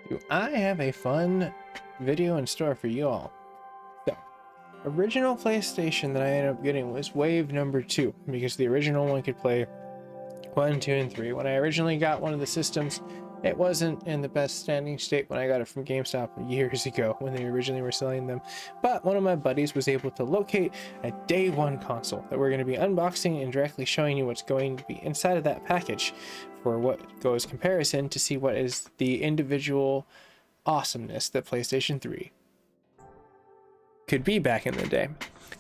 Do I have a fun video in store for you all? So, original PlayStation that I ended up getting was wave number 2, because the original one could play 1, 2, and 3. When I originally got one of the systems, it wasn't in the best standing state when I got it from GameStop years ago when they originally were selling them. But one of my buddies was able to locate a day one console that we're going to be unboxing and directly showing you what's going to be inside of that package for what goes comparison to see what is the individual awesomeness that PlayStation 3 could be back in the day.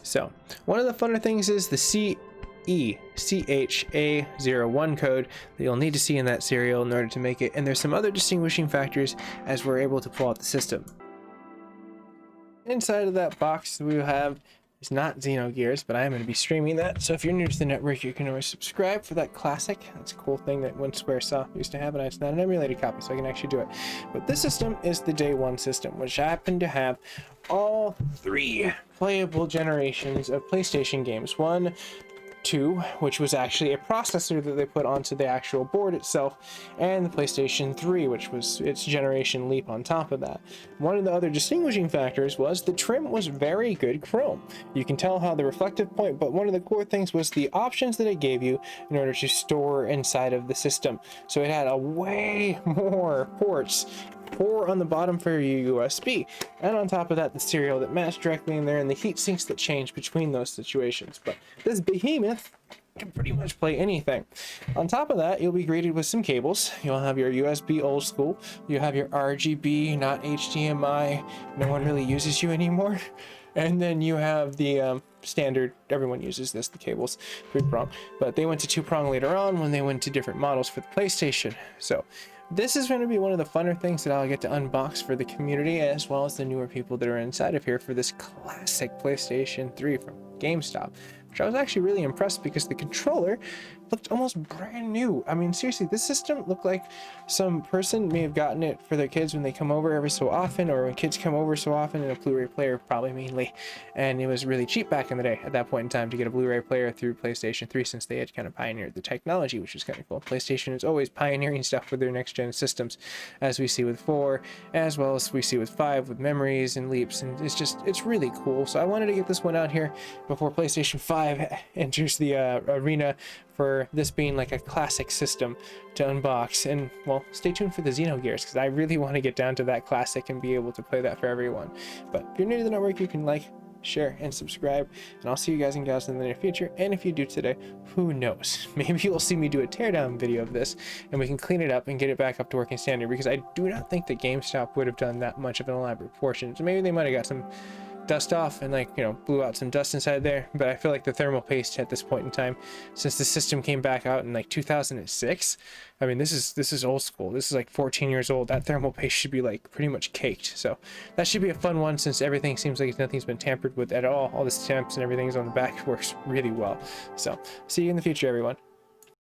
So one of the funner things is the cecha01 code that you'll need to see in that serial in order to make it, and there's some other distinguishing factors as we're able to pull out the system. Inside of that box we will have is not Xenogears, but I am going to be streaming that, so if you're new to the network you can always subscribe for that classic. That's a cool thing that one Squaresoft used to have, and it's not an emulated copy, so I can actually do it. But this system is the day one system, which happened to have all 3 playable generations of PlayStation games. 1, 2, which was actually a processor that they put onto the actual board itself, and the PlayStation 3, which was its generation leap on top of that. One of the other distinguishing factors was the trim was very good chrome. You can tell how the reflective point, but one of the core things was the options that it gave you in order to store inside of the system. So it had a way more ports, 4 on the bottom for your USB, and on top of that the serial that matched directly in there, and the heat sinks that change between those situations. But this behemoth can pretty much play anything. On top of that, you'll be greeted with some cables. You'll have your USB old school, you have your RGB, not HDMI, no one really uses you anymore, and then you have the standard, everyone uses this, the cables, 3-prong, but they went to 2-prong later on when they went to different models for the PlayStation. So this is going to be one of the funner things that I'll get to unbox for the community, as well as the newer people that are inside of here for this classic PlayStation 3 from GameStop, which I was actually really impressed because the controller looked almost brand new. I mean, seriously, this system looked like some person may have gotten it for their kids when they come over every so often, or when kids come over so often, in a Blu-ray player probably mainly, and it was really cheap back in the day at that point in time to get a Blu-ray player through PlayStation 3, since they had kind of pioneered the technology, which was kind of cool. PlayStation is always pioneering stuff with their next gen systems, as we see with 4, as well as we see with 5 with memories and leaps, and it's really cool. So I wanted to get this one out here before PlayStation 5 enters the arena, for this being like a classic system to unbox. And well, stay tuned for the Xenogears, because I really want to get down to that classic and be able to play that for everyone. But if you're new to the network, you can like, share, and subscribe, and I'll see you guys and gals in the near future. And if you do today, who knows, maybe you'll see me do a teardown video of this and we can clean it up and get it back up to working standard, because I do not think that GameStop would have done that much of an elaborate portion. So maybe they might have got some dust off and, like, you know, blew out some dust inside there, but I feel like the thermal paste at this point in time, since the system came back out in like 2006, I mean, this is old school. This is like 14 years old. That thermal paste should be like pretty much caked. So that should be a fun one, since everything seems like nothing's been tampered with at all. All the stamps and everything's on the back works really well. So see you in the future, everyone.